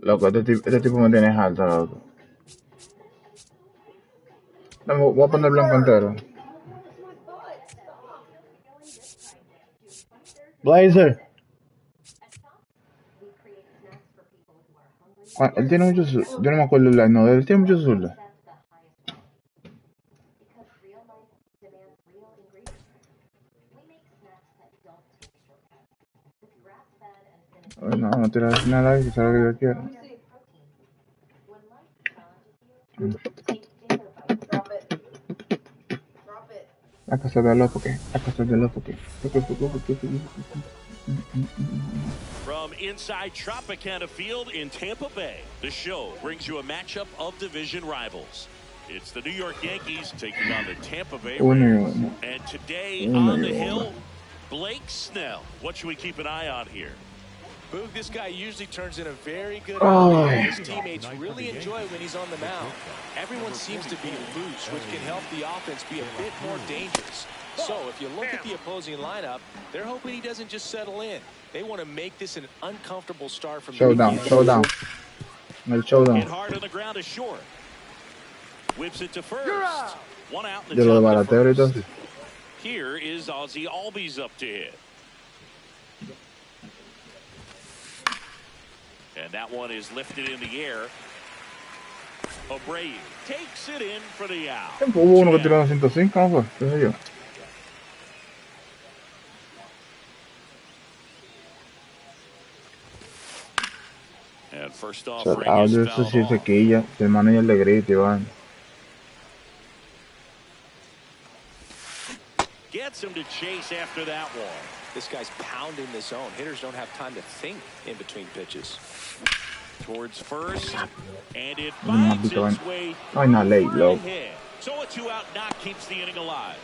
Loco, este tipo me tiene alta, loco. Voy a poner blanco entero. Blazer. Él tiene mucho sur. Yo no me acuerdo el line, no, él tiene mucho sur. No, no tiene al final ahí, que sea lo que yo quiero. La casa de loco, ¿qué? La casa de loco, ¿qué? From inside Tropicana Field in Tampa Bay, the show brings you a matchup of division rivals. It's the New York Yankees taking on the Tampa Bay Rays. And today on the hill, Blake Snell. What should we keep an eye on here? Boog, this guy usually turns in a very good outing. His teammates really enjoy when he's on the mound. Everyone seems to be loose, which can help the offense be a bit more dangerous. So if you look at the opposing lineup, they're hoping he doesn't just settle in. They want to make this an uncomfortable start from the beginning. Showdown. Hit hard on the ground is short. Whips it to first. One out in the top of the first. Here is Ozzie Albies up to hit. And that one is lifted in the air. Abreu takes it in for the out. Hubo uno que tiró a 105, ¿no fue? ¿Qué sé yo? And first off, eso sí se quilla. El manager le grita, Iván. Gets him to chase after that one. This guy's pounding the zone. Hitters don't have time to think in between pitches. Towards first, and it finds its way ahead. So a 2-out knock keeps the inning alive.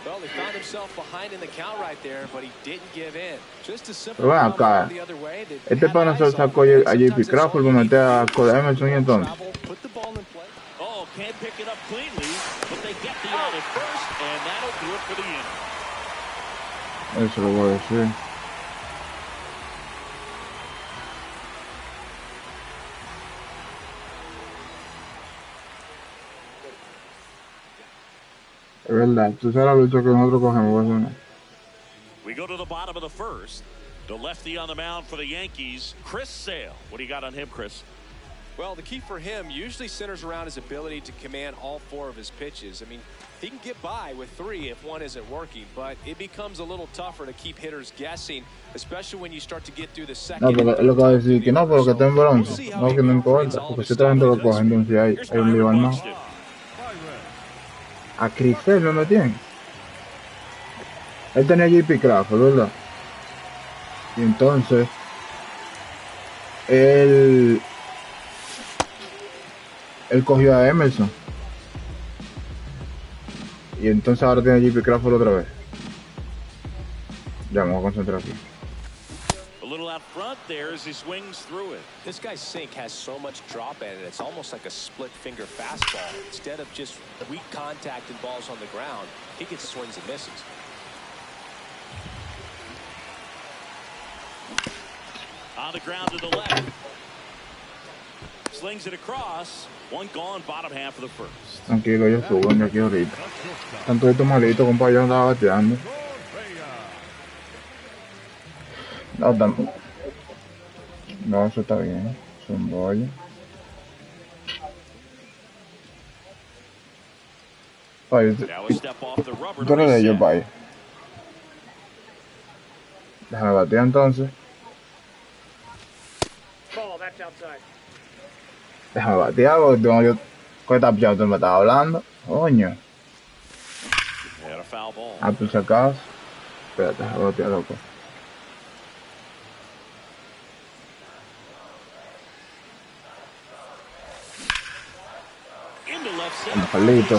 Well, he found himself behind in the count right there, but he didn't give in. Just a simple the other way. Este pana se sacó a JP Crawford para meter a Emerson y entonces. Put the ball in play. Oh, can't pick it up cleanly, but they get the out at first, and that'll do it for the inning. Eso lo voy a decir. Es verdad, tú sabes la lucha que nosotros cogemos. We go to the bottom of the first. The lefty on the mound for the Yankees, Chris Sale. What do you got on him, Chris? Well, the key for him usually centers around his ability to command all four of his pitches. I mean, he can get by with three if one isn't working, but it becomes a little tougher to keep hitters guessing, especially when you start to get through the second. No, pero lo que va a decir que no, pero que está en bronce. No, que no importa, porque si esta gente lo coge, entonces hay un lío armado. A Cristel me metían. Él tenía JP Crawford, ¿verdad? Y entonces él cogió a Emerson. Y entonces ahora tiene a JP Crawford otra vez. Ya, vamos a concentrar aquí. A little out front there as he swings through it. This guy's sink has so much drop in it. It's almost like a split finger fastball. Instead of just weak contact and balls on the ground, he gets swings and misses. On the ground to the left. Slings it across. One gone, bottom half of the first. Tranquilo, yo subo aquí ahorita. Tanto esto malito, compa, yo andaba bateando. No, eso está bien. Son bollas. Oye, tú eres de ellos, vaya. Déjame batear entonces. Déjame batear porque tengo yo. ¿Qué está pichado? ¿Tú me estás hablando? Coño. Ah, por si acaso. Espérate, déjame batear, loco. El palito.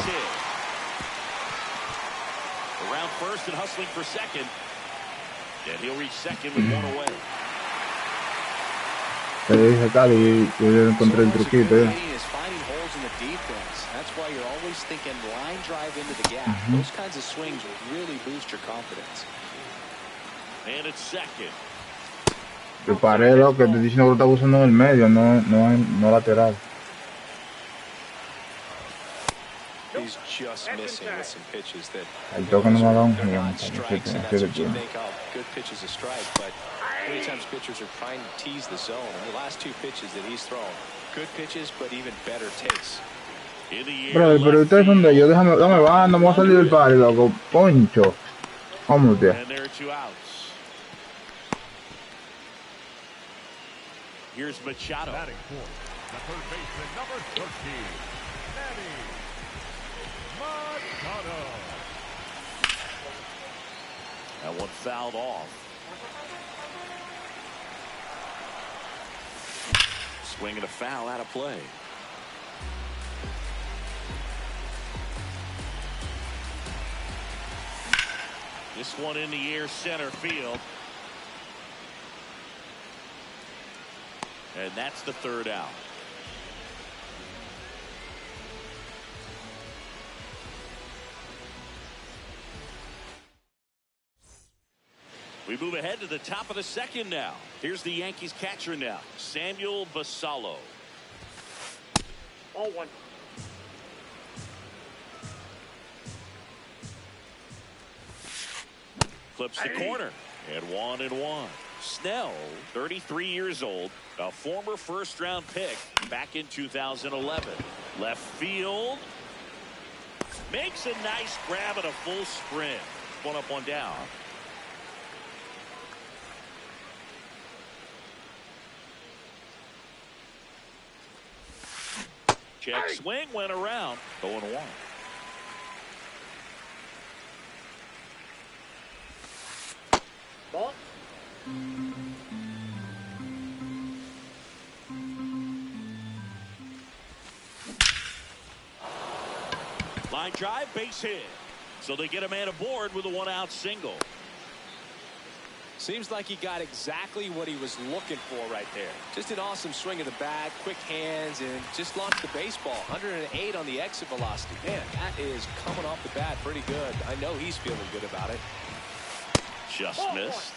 Around first and hustling for second. And he'll reach second with one away. Te dije, Cali, yo encontré el truquito. That's why you're always thinking line drive into the gap. Those kinds of swings will really boost your confidence. And it's second. Yo paré lo que estoy diciendo que lo está usando en el medio, no lateral. He's just missing with some pitches that El toque no me ha dado un they're not gigante. strikes, and that's what you think, oh, good pitch is a strike, but many times pitchers are trying to tease the zone. And the last two pitches that he's thrown, good pitches, but even better takes. Bro, pero ustedes son de ellos, dame banda, vamos a salir del party, loco. Poncho. Vamos, tío. And there are 2 outs. Here's Machado. Batting fourth, the third baseman, number 13, Manny Machado. That one fouled off. Swinging a foul out of play. This one in the air, center field. And that's the 3rd out. We move ahead to the top of the 2nd now. Here's the Yankees catcher now, Samuel Basallo. 0-1. Clips the corner, and 1-1. Snell, 33 years old, a former 1st-round pick back in 2011. Left field. Makes a nice grab and a full sprint. 1 up, 1 down. Check swing, went around. 0-1. Ball. Line drive, base hit. So they get a man aboard with a 1-out single. Seems like he got exactly what he was looking for right there. Just an awesome swing of the bat, quick hands, and just launched the baseball. 108 on the exit velocity. Man, that is coming off the bat pretty good. I know he's feeling good about it. Just missed.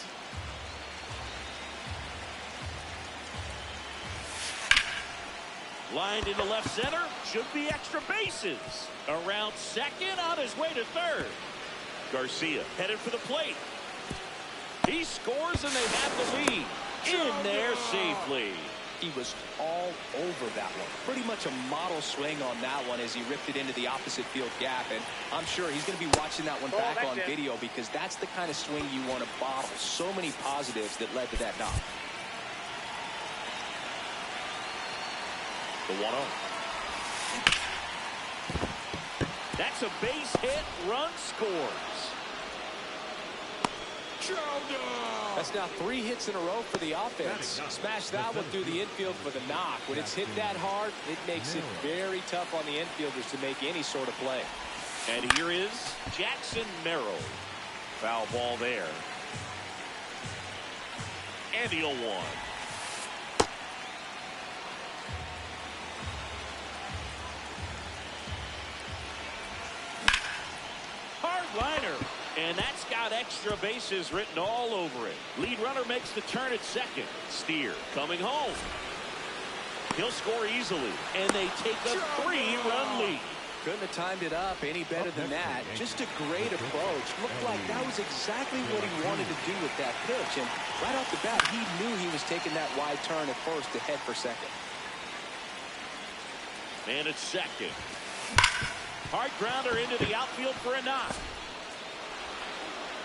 Lined into left center. Should be extra bases. Around 2nd, on his way to 3rd. Garcia headed for the plate. He scores and they have the lead. In there safely. He was all over that one. Pretty much a model swing on that one as he ripped it into the opposite field gap. And I'm sure he's going to be watching that one back on video, because that's the kind of swing you want to bottle. So many positives that led to that knock. The 1-0. That's a base hit. Run scores. That's now 3 hits in a row for the offense. Smash that one through the infield for the knock. When it's hit that hard, it makes it very tough on the infielders to make any sort of play. And here is Jackson Merrill. Foul ball there. And the 0-1. Hard liner. And that's got extra bases written all over it. Lead runner makes the turn at 2nd. Steer coming home. He'll score easily. And they take a 3-run lead. Couldn't have timed it up any better than that. Just a great approach. Looked like that was exactly what he wanted to do with that pitch. And right off the bat, he knew he was taking that wide turn at 1st to head for 2nd. And at 2nd. Hard grounder into the outfield for a knock.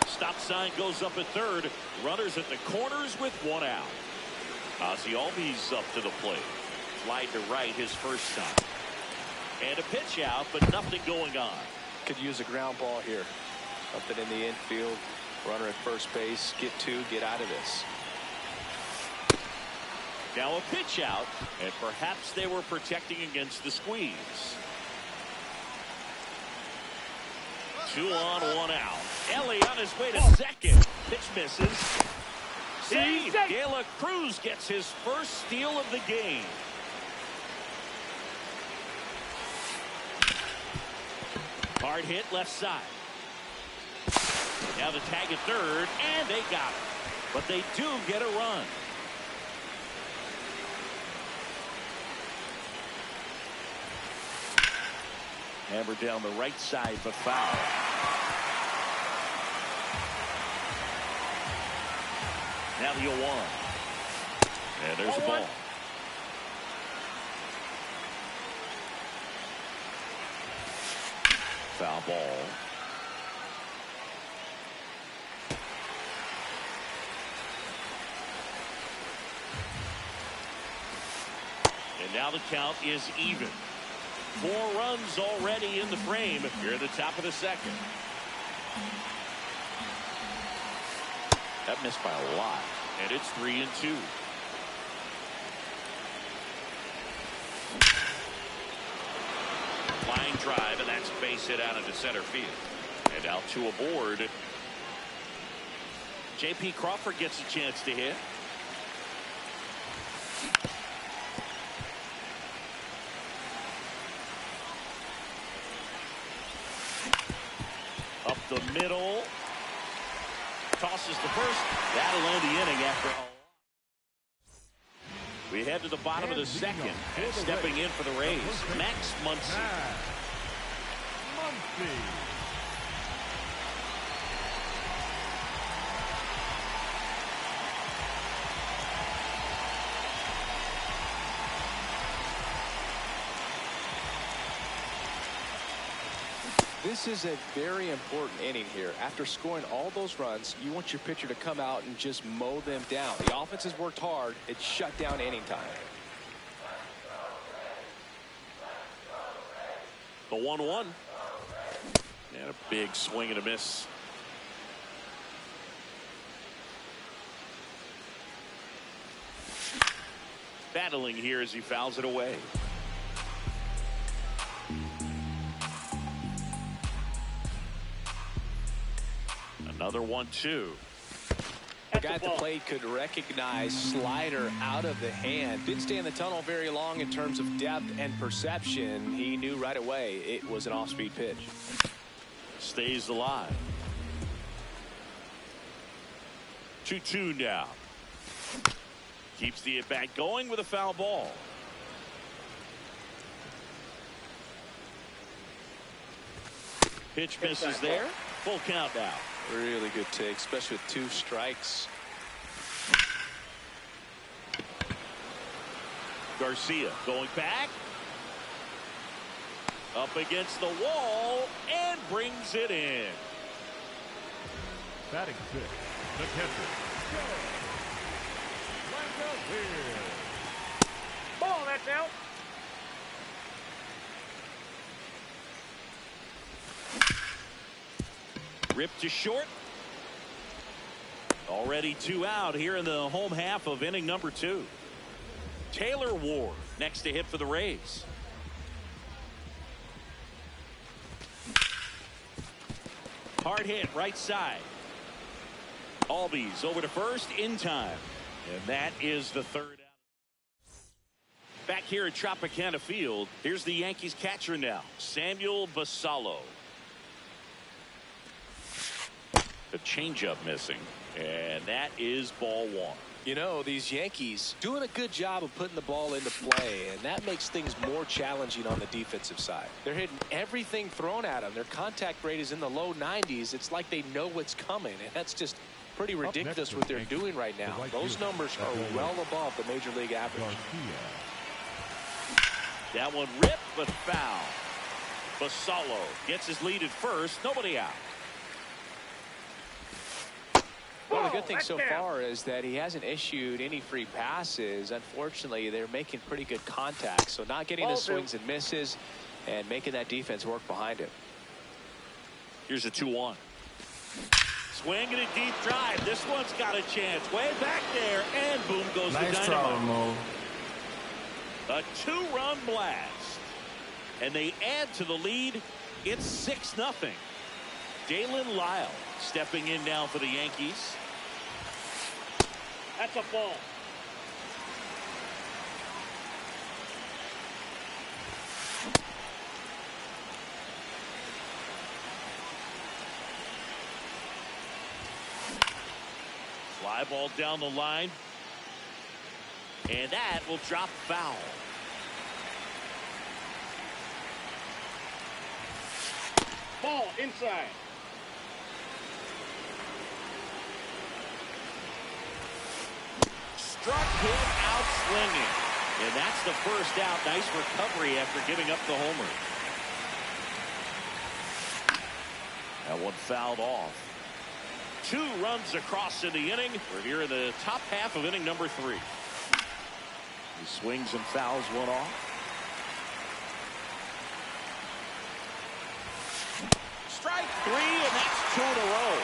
Stop sign goes up at 3rd. Runners at the corners with 1 out. Ozzie Albies up to the plate. Slide to right his first time. And a pitch out, but nothing going on. Could use a ground ball here. Something in the infield. Runner at first base. Get 2, get out of this. Now a pitch out, and perhaps they were protecting against the squeeze. 2 on, 1 out. Ellie on his way to 2nd. Pitch misses. Save. De La Cruz gets his first steal of the game. Hard hit left side. Now the tag at 3rd, and they got it. But they do get a run. Hammered down the right side, but foul. Now the 0-1. And there's a ball. Foul ball. And now the count is even. 4 runs already in the frame here at the top of the second. That missed by a lot, and it's 3-2. Line drive, and that's a base hit out into center field. And out to aboard. J.P. Crawford gets a chance to hit. Up the middle. Tosses the first. That'll end the inning after all. We head to the bottom of the second. And stepping in for the Rays, Max Muncy. This is a very important inning here. After scoring all those runs, you want your pitcher to come out and just mow them down. The offense has worked hard. It's shut down inning time. The 1-1. And a big swing and a miss. Battling here as he fouls it away. Another 1-2. The guy at the plate could recognize slider out of the hand. Didn't stay in the tunnel very long in terms of depth and perception. He knew right away it was an off-speed pitch. Stays alive. 2-2 now. Keeps the at-bat going with a foul ball. Pitch misses there. Full count now. Really good take, especially with 2 strikes. Garcia going back. Up against the wall and brings it in. Batting 6, the catcher. Ball, that's out. Ripped to short. Already 2 out here in the home half of inning number 2. Taylor Ward next to hit for the Rays. Hard hit right side. Albies over to first in time. And that is the 3rd out. Back here at Tropicana Field, here's the Yankees catcher now, Samuel Basallo. The changeup missing, and that is ball 1. You know, these Yankees doing a good job of putting the ball into play, and that makes things more challenging on the defensive side. They're hitting everything thrown at them. Their contact rate is in the low 90s. It's like they know what's coming, and that's just pretty ridiculous what they're doing right now. Those numbers are well above the major league average. That one ripped, but foul. Basallo gets his lead at first. Nobody out. Well, the good thing so far is that he hasn't issued any free passes. Unfortunately, they're making pretty good contact, so not getting the swings and misses and making that defense work behind him. Here's a 2-1. Swing and a deep drive. This one's got a chance. Way back there, and boom goes the dynamite. A 2-run blast. And they add to the lead. It's 6-0. Dalen Lyle stepping in now for the Yankees. That's a ball. Fly ball down the line. And that will drop foul. Ball inside. Struck him out swinging. And that's the first out. Nice recovery after giving up the homer. That one fouled off. 2 runs across in the inning. We're here in the top half of inning number 3. He swings and fouls one off. Strike 3, and that's 2 in a row.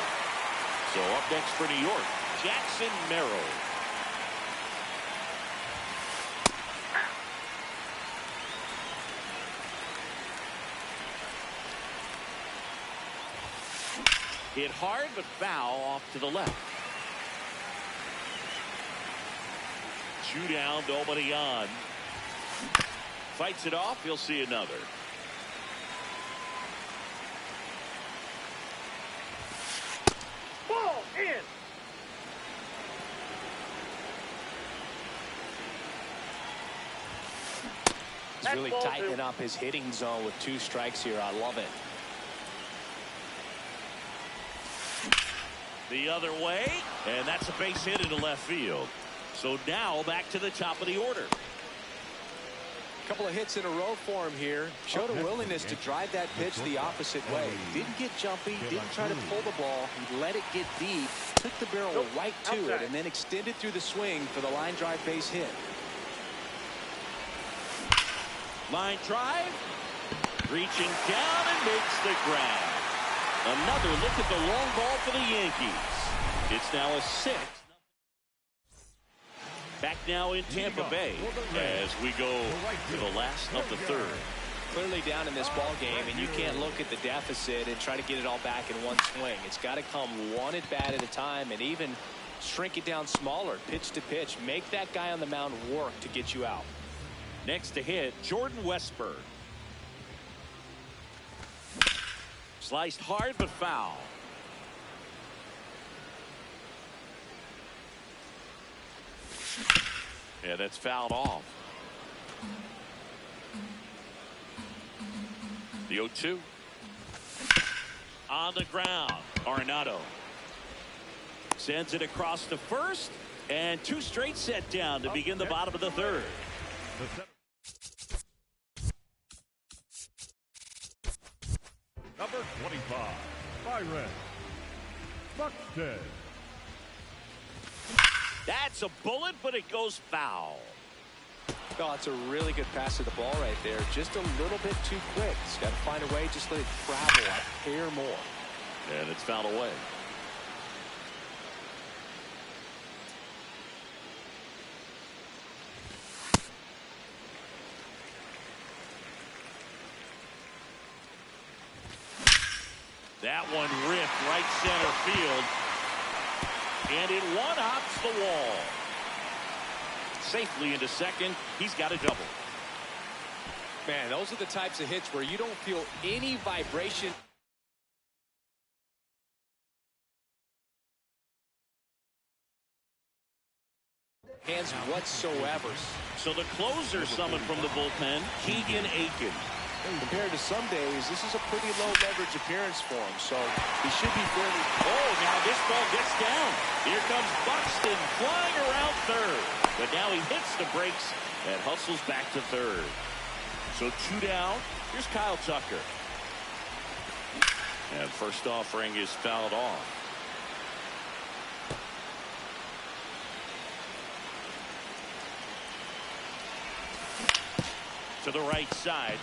So up next for New York, Jackson Merrill. Hit hard, but foul off to the left. 2 down, nobody on. Fights it off, he'll see another. Ball in. He's really tightening up his hitting zone with 2 strikes here. I love it. The other way, and that's a base hit into left field. So now back to the top of the order. A couple of hits in a row for him here. Showed a willingness to drive that pitch the opposite way. Didn't get jumpy, didn't try to pull the ball. He let it get deep, took the barrel right to it, and then extended through the swing for the line drive base hit. Line drive, reaching down and makes the grab. Another look at the long ball for the Yankees. It's now a 6. Back now in Tampa Bay as we go to the last of the 3rd. Clearly down in this ball game, and you can't look at the deficit and try to get it all back in one swing. It's got to come one at bat at a time, and even shrink it down smaller, pitch to pitch. Make that guy on the mound work to get you out. Next to hit, Jordan Westburg. Sliced hard but foul. Yeah, that's fouled off. The 0-2. On the ground, Arenado sends it across to first, and 2 straight set down to begin the bottom of the 3rd. Number 25, Byron Buxton. That's a bullet, but it goes foul. Oh, it's a really good pass to the ball right there. Just a little bit too quick. He's got to find a way, just let it travel a hair more. And it's fouled away. That one ripped right center field. And it one-hops the wall. Safely into second. He's got a double. Man, those are the types of hits where you don't feel any vibration. Hands whatsoever. So the closer summoned from the bullpen, Keegan Aiken. Compared to some days, this is a pretty low leverage appearance for him, so he should be fairly. Oh, now this ball gets down. Here comes Buxton flying around 3rd. But now he hits the brakes and hustles back to 3rd. So 2 down. Here's Kyle Tucker. And first offering is fouled off. To the right side.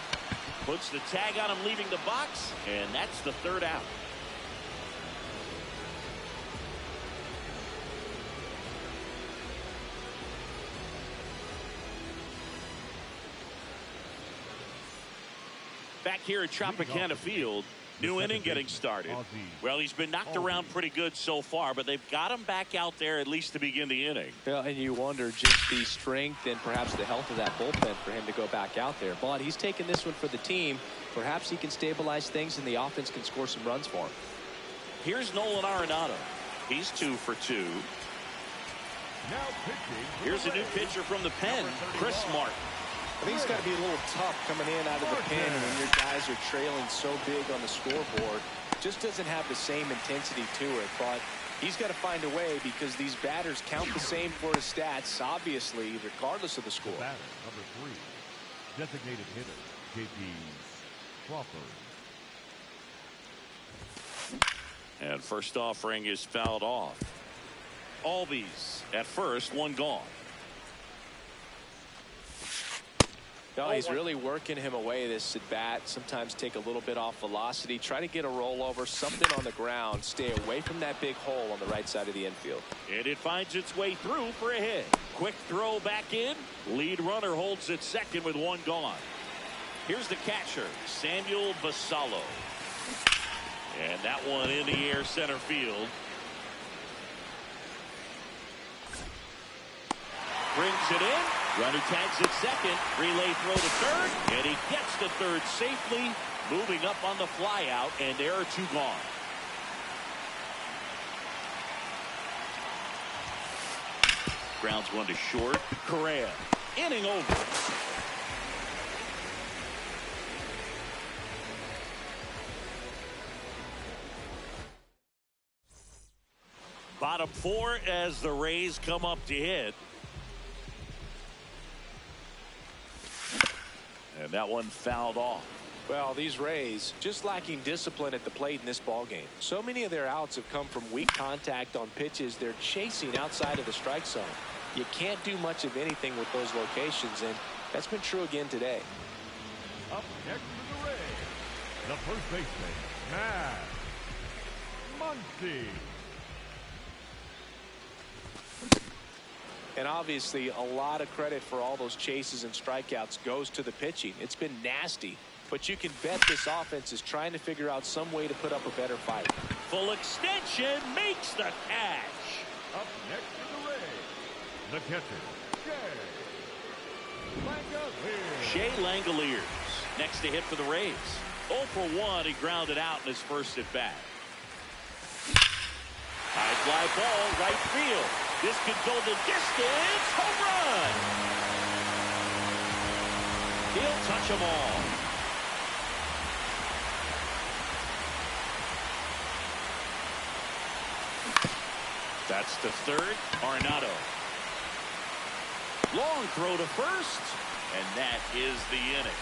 Puts the tag on him leaving the box, and that's the 3rd out. Back here at Tropicana Field, new inning getting started. Well, he's been knocked around pretty good so far, but they've got him back out there at least to begin the inning. Yeah, and you wonder just the strength and perhaps the health of that bullpen for him to go back out there. But he's taking this one for the team. Perhaps he can stabilize things and the offense can score some runs for him. Here's Nolan Arenado. He's 2 for 2. Now pitching. Here's a new pitcher from the pen, Chris Martin. I think it's got to be a little tough coming in out of the pen when your guys are trailing so big on the scoreboard. Just doesn't have the same intensity to it, but he's got to find a way because these batters count the same for his stats, obviously, regardless of the score. Batter number 3, designated hitter, J.P. Crawford. And first offering is fouled off. Albies at first, one gone. No, he's really working him away this at bat. Sometimes take a little bit off velocity. Try to get a rollover, something on the ground. Stay away from that big hole on the right side of the infield. And it finds its way through for a hit. Quick throw back in. Lead runner holds at second with one gone. Here's the catcher, Samuel Basallo. And that one in the air center field. Brings it in. Runner tags at second. Relay throw to third. And he gets to third safely. Moving up on the flyout. And there are two gone. Grounds one to short. Correa. Inning over. Bottom 4 as the Rays come up to hit. And that one fouled off. Well, these Rays just lacking discipline at the plate in this ballgame. So many of their outs have come from weak contact on pitches they're chasing outside of the strike zone. You can't do much of anything with those locations, and that's been true again today. Up next to the Rays, the first baseman, Matt Muncy. And obviously, a lot of credit for all those chases and strikeouts goes to the pitching. It's been nasty, but you can bet this offense is trying to figure out some way to put up a better fight. Full extension makes the catch. Up next to the Rays, the catcher, Shea Langoliers next to hit for the Rays. 0 for 1. He grounded out in his first at bat. High fly ball, right field. This could go the distance. Home run. He'll touch them all. That's the third. Arenado. Long throw to first. And that is the inning.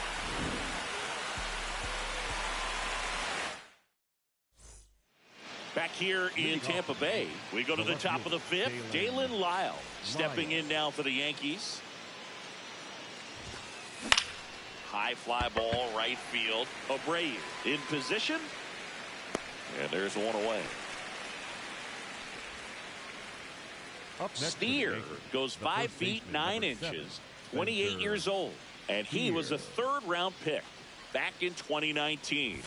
Back here in Tampa Bay, we go to the top of the 5th. Dalen Lyle stepping in now for the Yankees. High fly ball, right field. Abreu in position. And there's one away. Steer goes 5 feet 9 inches, 28 years old. And he was a 3rd round pick back in 2019.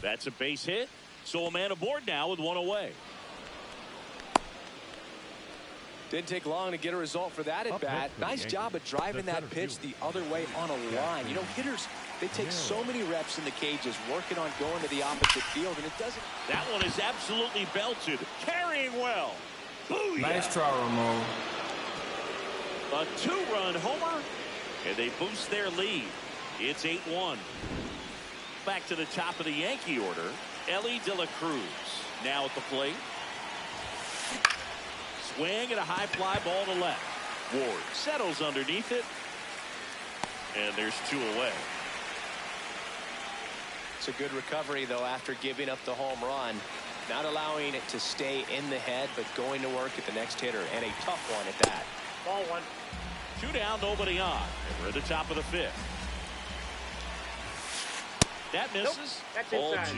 That's a base hit. So a man aboard now with one away. Didn't take long to get a result for that at bat. Nice job of driving that pitch the other way on a line. You know, hitters, they take so many reps in the cages working on going to the opposite field, and it doesn't. That one is absolutely belted. Carrying well. Booyah. Nice try, Ramon. A 2-run homer, and they boost their lead. It's 8-1. Back to the top of the Yankee order. Ellie De La Cruz now at the plate. Swing and a high fly ball to left. Ward settles underneath it. And there's 2 away. It's a good recovery, though, after giving up the home run. Not allowing it to stay in the head, but going to work at the next hitter. And a tough one at that. Ball 1. 2 down, nobody on. And we're at the top of the 5th. That misses. Nope, that's ball inside. 2.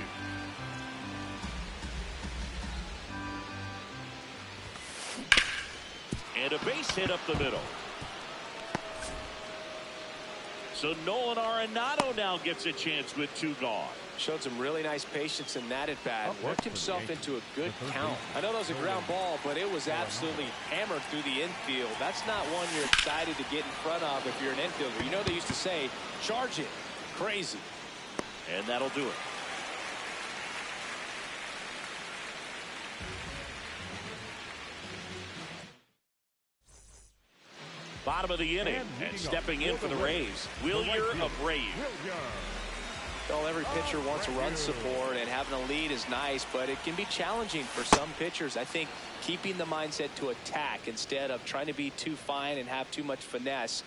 And a base hit up the middle. So Nolan Arenado now gets a chance with 2 gone. Showed some really nice patience in that at bat. Worked himself into a good count. I know that was a ground ball, but it was absolutely hammered through the infield. That's not one you're excited to get in front of if you're an infielder. You know they used to say, charge it. Crazy. And that'll do it. bottom of the inning. And stepping in for the Rays, Wilyer Abreu. Well, every pitcher wants run support, and having a lead is nice, but it can be challenging for some pitchers. I think keeping the mindset to attack instead of trying to be too fine and have too much finesse.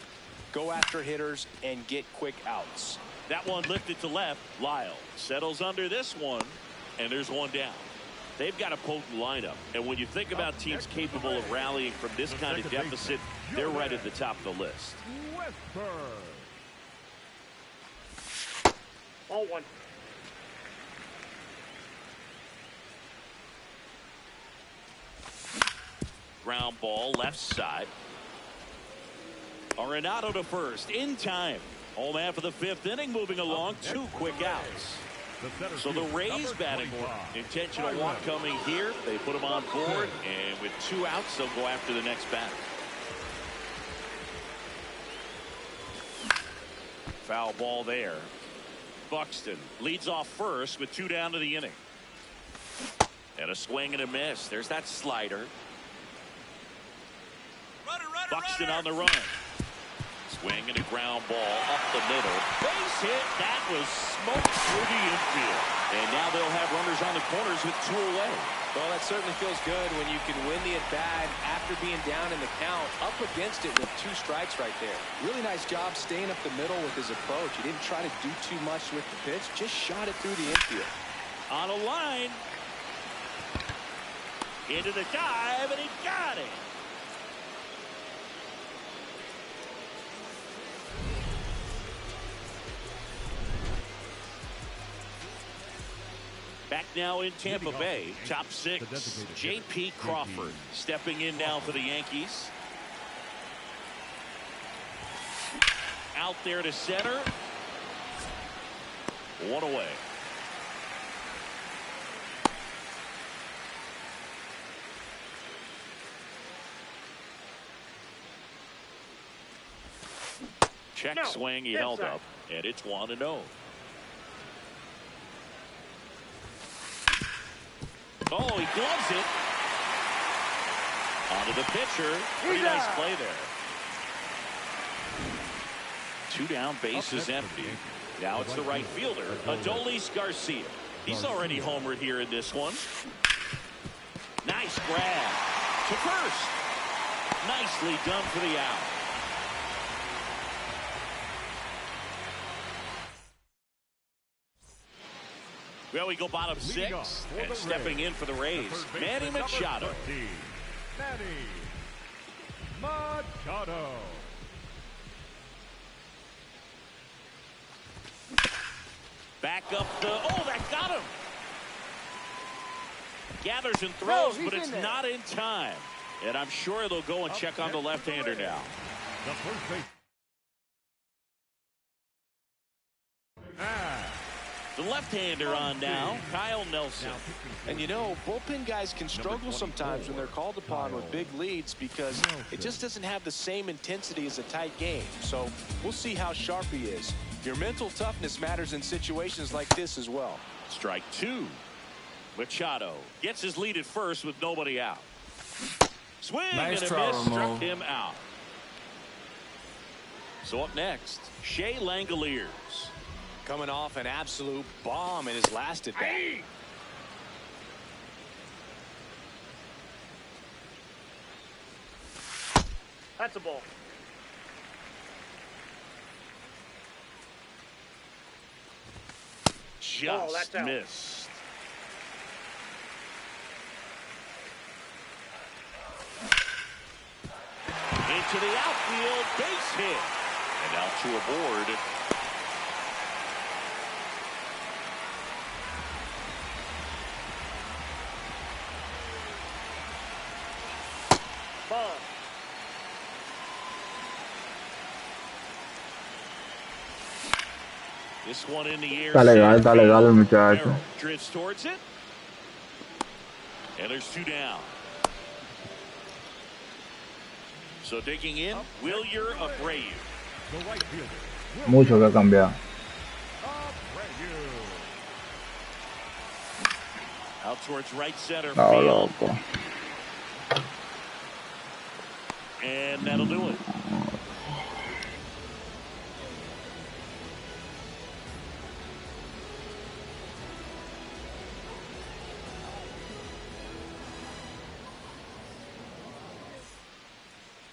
Go after hitters and get quick outs. That one lifted to left. Lyle settles under this one, and there's one down. They've got a potent lineup, and when you think about teams capable of rallying from this kind of deficit, they're right at the top of the list. All one. Ground ball left side. Arenado to first in time. Home half of the fifth inning, moving along. 2 quick outs. So the Rays batting order. Intentional walk coming here. They put him on board, and with 2 outs, they'll go after the next batter. Foul ball there. Buxton leads off first with 2 down to the inning. And a swing and a miss. There's that slider. Buxton on the run. Swing and a ground ball up the middle. Base hit. That was smoked through the infield. And now they'll have runners on the corners with 2 away. Well, that certainly feels good when you can win the at-bat after being down in the count, up against it with 2 strikes right there. Really nice job staying up the middle with his approach. He didn't try to do too much with the pitch, just shot it through the infield. On a line. Into the dive, and he got it. Back now in Tampa Bay, top 6, J.P. Crawford stepping in now for the Yankees. Out there to center. 1 away. Check swing, he held up, and it's 1-0. Oh, he gloves it. Onto the pitcher. Pretty nice play there. 2 down, base is empty. Now it's the right fielder, Adolis Garcia. He's already homered here in this one. Nice grab to first. Nicely done for the out. Well, we go bottom 6, and stepping in for the Rays, Manny Machado. Manny Machado. Back up the, oh, that got him. Gathers and throws, but it's not in time. And I'm sure they'll go and check on the left-hander now. The first base. The left-hander on now, Kyle Nelson. And you know, bullpen guys can struggle sometimes when they're called upon with big leads because it just doesn't have the same intensity as a tight game. So we'll see how sharp he is. Your mental toughness matters in situations like this as well. Strike 2. Machado gets his lead at first with nobody out. Swing and a miss, struck him out. So up next, Shea Langoliers. Coming off an absolute bomb in his last at bat. That's a ball. Just missed. Into the outfield, base hit. And out to a board. Ball. This one in the air. Está legal el muchacho. Drifts towards it. And there's 2 down. So digging in, Wilyer Abreu. The right fielder. Mucho que ha cambiado. Abreu. Out towards right center No, field. loco. And that'll do it.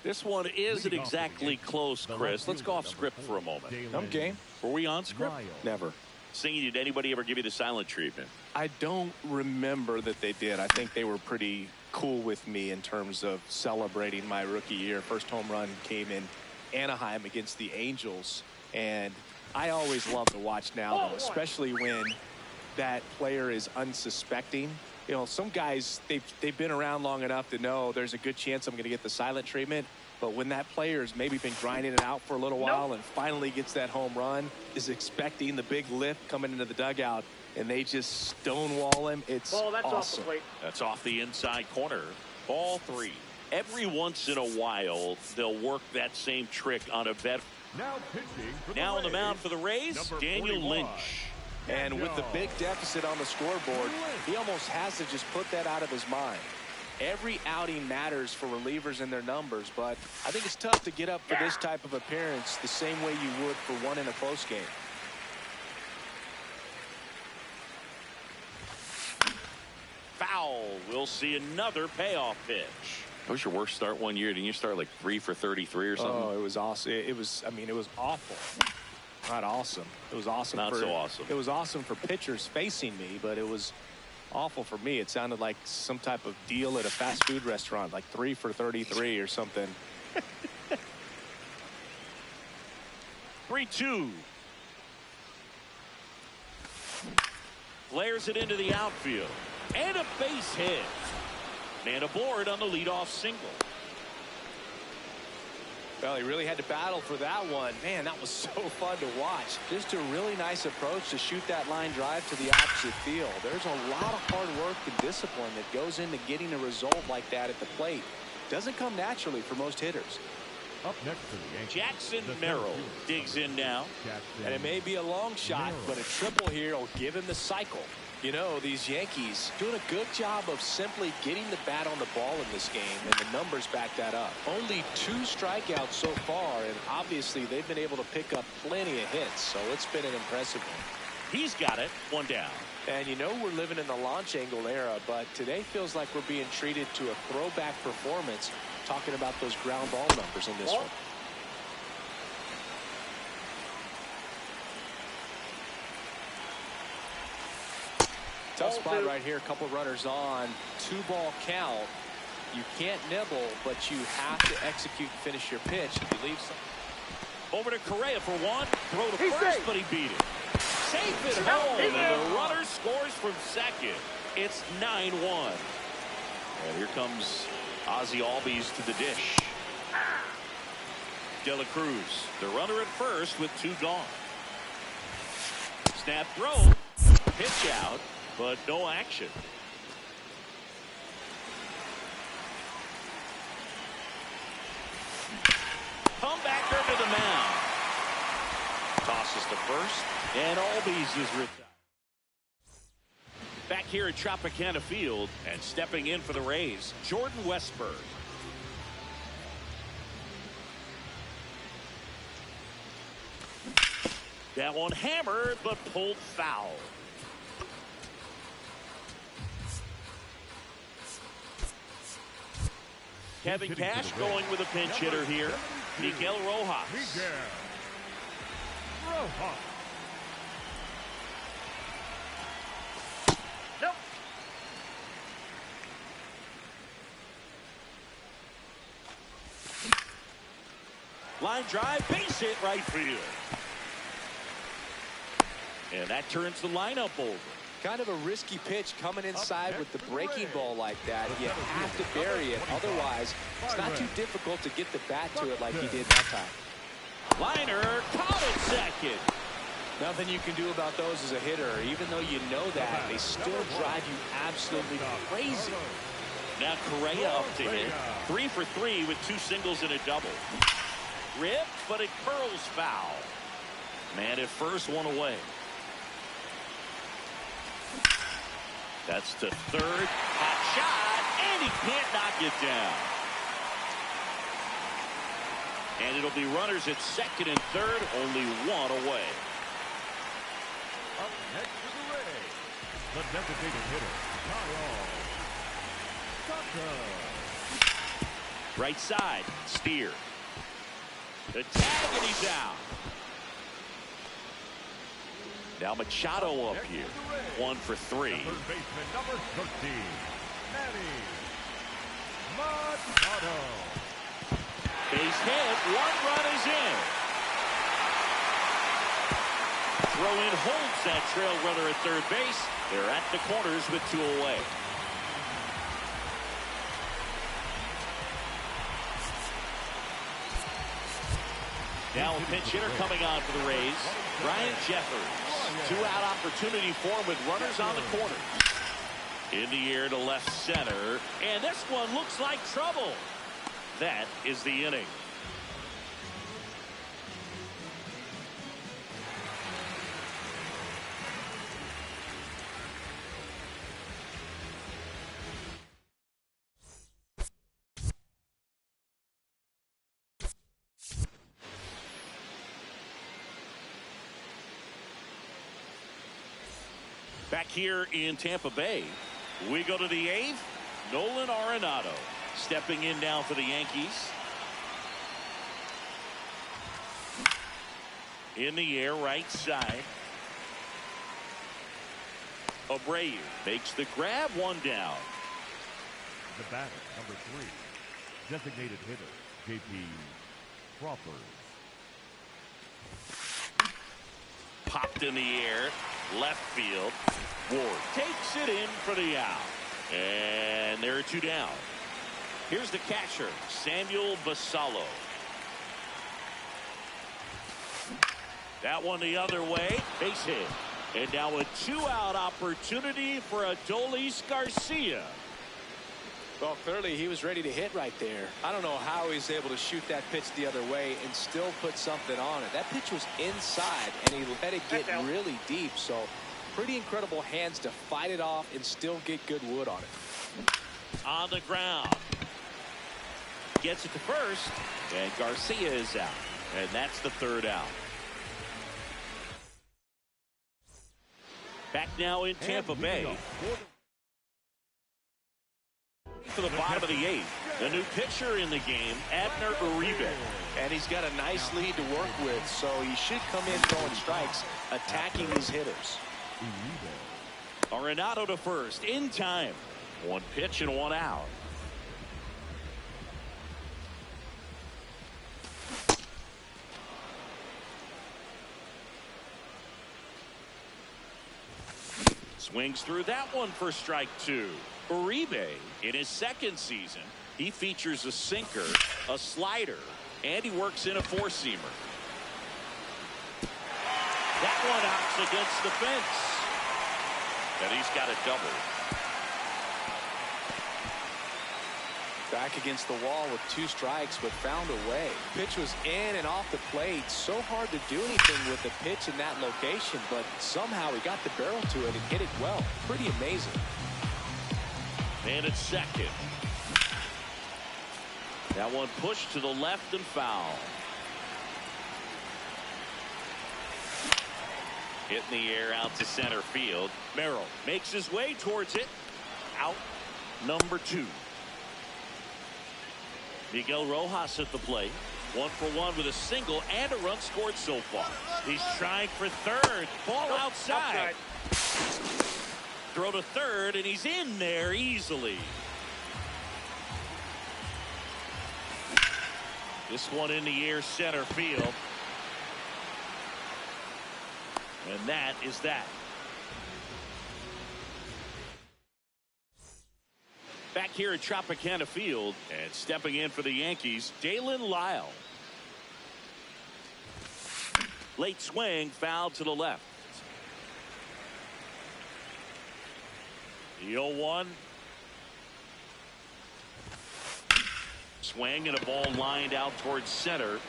This one isn't exactly close, Chris. Let's go off script for a moment. I'm game. Were we on script? Never. Singing, did anybody ever give you the silent treatment? I don't remember that they did. I think they were pretty cool with me in terms of celebrating my rookie year. First home run came in Anaheim against the Angels, and I always love to watch now, especially when that player is unsuspecting. You know, some guys, they've been around long enough to know there's a good chance I'm going to get the silent treatment. But when that player's maybe been grinding it out for a little while and finally gets that home run, is expecting the big lift coming into the dugout, and they just stonewall him, it's that's awesome. off the plate. That's off the inside corner. Ball 3. Every once in a while, they'll work that same trick on a vet. Now pitching for the Now on the Rays, mound for the Rays, number Daniel 41. Lynch. And with the big deficit on the scoreboard, he almost has to just put that out of his mind. Every outing matters for relievers and their numbers, but I think it's tough to get up for this type of appearance the same way you would for one in a close game. Foul. We'll see another payoff pitch. That was your worst start one year. Didn't you start like 3 for 33 or something? Oh, it was awesome. It was awful. Not awesome. It was awesome. Not so awesome. It was awesome for pitchers facing me, but it was awful for me. It sounded like some type of deal at a fast food restaurant, like 3 for 33 or something. 3-2. Flares it into the outfield. And a base hit. Man aboard on the leadoff single. Well, he really had to battle for that one. Man, that was so fun to watch. Just a really nice approach to shoot that line drive to the opposite field. There's a lot of hard work and discipline that goes into getting a result like that at the plate. Doesn't come naturally for most hitters. Up next to the Yankees, Jackson the Merrill center fielder, digs in now. And it may be a long shot, but a triple here will give him the cycle. You know, these Yankees doing a good job of simply getting the bat on the ball in this game, and the numbers back that up. Only 2 strikeouts so far, and obviously they've been able to pick up plenty of hits, so it's been an impressive one. He's got it. 1 down. And you know we're living in the launch angle era, but today feels like we're being treated to a throwback performance, talking about those ground ball numbers in this one. Tough spot right here. A couple runners on. 2-ball count. You can't nibble, but you have to execute and finish your pitch. If you leave some... Over to Correa for 1. Throw to first, but he beat it. Safe at home, and the runner scores from second. It's 9-1. And here comes Ozzie Albies to the dish. De La Cruz, the runner at first with 2 gone. Snap throw. Pitch out. But no action. Come back to the mound. Tosses to first, and Albies is retired. Back here at Tropicana Field, and stepping in for the Rays, Jordan Westburg. That one hammered, but pulled foul. Kevin Cash going with a pinch hitter here. Miguel Rojas. Miguel Rojas. Nope. Line drive, base hit right field. And that turns the lineup over. Kind of a risky pitch coming inside with the breaking ball like that. You have to bury it. Otherwise, it's not too difficult to get the bat to it like he did that time. Liner caught at second. Nothing you can do about those as a hitter. Even though you know that, they still drive you absolutely crazy. Now Correa up to hit. 3 for 3 with 2 singles and a double. Ripped, but it curls foul. Man at first, 1 away. That's to third. Hot shot, and he can't knock it down. And it'll be runners at second and third, only 1 away. Up next to the Rays, the designated hitter, Kyle Tucker. Right side, Steer. The tag, and he's out. Now Machado up here. 1 for 3. Third baseman, number 13, Manny Machado. Base hit. 1 run is in. Throw in holds that trail runner at third base. They're at the corners with 2 away. Now a pinch hitter coming on for the Rays. Ryan Jeffers. 2-out opportunity for him with runners on the corner. In the air to left center. And this one looks like trouble. That is the inning. Back here in Tampa Bay, we go to the 8th. Nolan Arenado stepping in now for the Yankees. In the air, right side. Abreu makes the grab, 1 down. The batter, number 3, designated hitter, J.P. Crawford. Popped in the air, left field. Ward takes it in for the out. And there are 2 down. Here's the catcher, Samuel Basallo. That one the other way, base hit. And now a 2-out opportunity for Adolis Garcia. Well, clearly he was ready to hit right there. I don't know how he's able to shoot that pitch the other way and still put something on it. That pitch was inside, and he let it get really deep. So pretty incredible hands to fight it off and still get good wood on it. On the ground. Gets it to first, and Garcia is out. And that's the 3rd out. Back now in Tampa Bay. To the bottom of the 8th. The new pitcher in the game, Abner Uribe. And he's got a nice lead to work with, so he should come in throwing strikes, attacking these hitters. Arenado to first, in time. 1 pitch and 1 out. Swings through that one for strike 2. Uribe, in his 2nd season, he features a sinker, a slider, and he works in a 4-seamer. That one out against the fence. And he's got a double. Back against the wall with 2 strikes, but found a way. Pitch was in and off the plate. So hard to do anything with the pitch in that location, but somehow he got the barrel to it and hit it well. Pretty amazing. And it's 2nd. That one pushed to the left and foul. Hit in the air out to center field. Merrill makes his way towards it. Out number 2. Miguel Rojas at the plate. 1 for 1 with a single and a run scored so far. He's trying for 3rd. Ball outside. Throw to 3rd, and he's in there easily. This one in the air, center field. And that is that. Back here at Tropicana Field, and stepping in for the Yankees, Dalen Lyle. Late swing, foul to the left. The 0-1. Swing and a ball lined out towards center.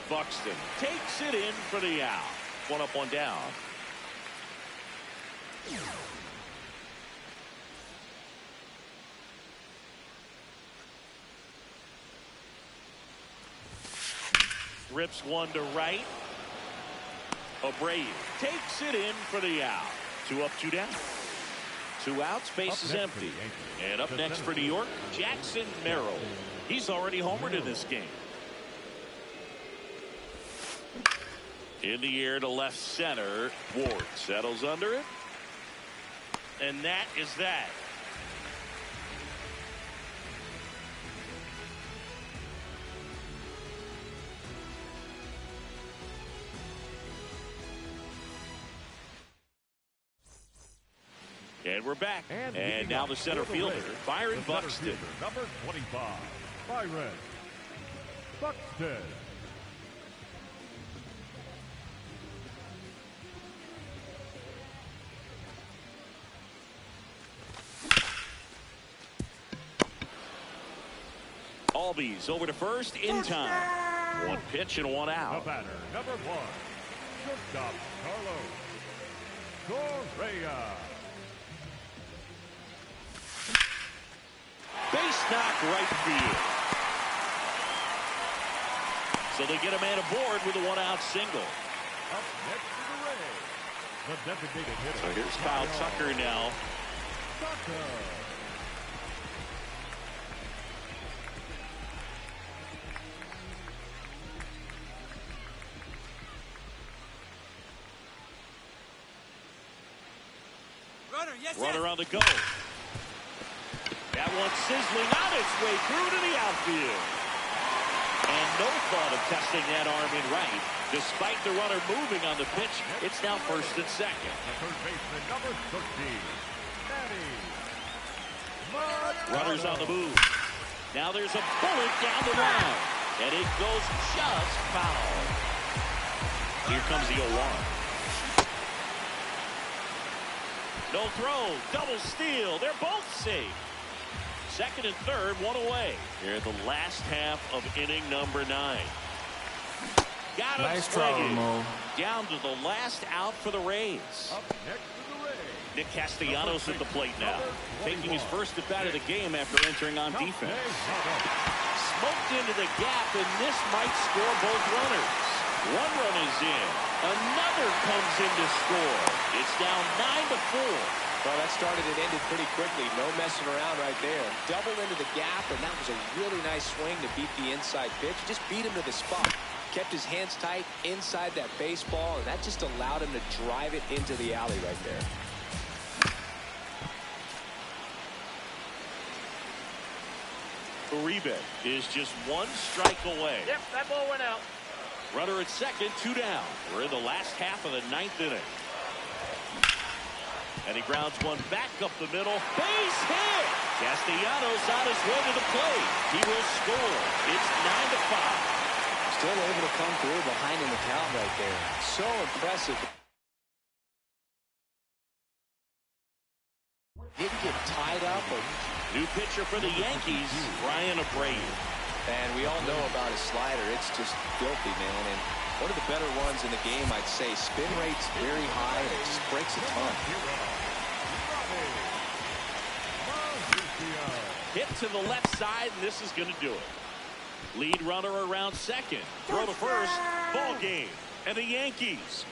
Buxton takes it in for the out. 1 up, 1 down. Rips one to right. Abreu takes it in for the out. 2 up, 2 down. 2 outs, base is empty. And up next for New York, Jackson Merrill. He's already homered in this game. In the air to left center. Ward settles under it. And that is that. And we're back. And now the center fielder, Byron Buxton. Number 25, Byron Buxton. Albies over to first in time. 1 pitch and 1 out. The batter, number 1, shortstop Carlos Correa. Base knock right field. So they get a man aboard with a 1-out single. Up next to the Rays, the designated hitter. So here's Kyle Tucker now. Tucker. Runner on the go. That one sizzling on its way through to the outfield. And no thought of testing that arm in right. Despite the runner moving on the pitch, it's now first and second. The third baseman, number 13, Manny. Runners on the move. Now there's a bullet down the line. And it goes just foul. Here comes the 0-1. No throw, double steal. They're both safe. Second and third, 1 away. Here in the last half of inning number 9. Got him nice try, Mo. down to the last out for the Rays. Up next to the Rays, Nick Castellanos at the plate now, taking his first at bat of the game after entering on defense. Smoked into the gap, and this might score both runners. 1 run is in. Another comes in to score. It's now 9-4. Well, that started and ended pretty quickly. No messing around right there. Double into the gap, and that was a really nice swing to beat the inside pitch. Just beat him to the spot. Kept his hands tight inside that baseball, and that just allowed him to drive it into the alley right there. Uribe is just 1 strike away. Yep, that ball went out. Runner at second, 2 down. We're in the last half of the 9th inning. And he grounds one back up the middle. Base hit! Castellanos on his way to the plate. He will score. It's 9-5. Still able to come through behind in the count right there. So impressive. Didn't get tied up. New pitcher for the Yankees, Ryan Abreu. And we all know about his slider. It's just filthy, man. And one of the better ones in the game, I'd say. Spin rate's very high, and it just breaks a ton. Hit to the left side, and this is going to do it. Lead runner around second. Throw to first. Ball game. And the Yankees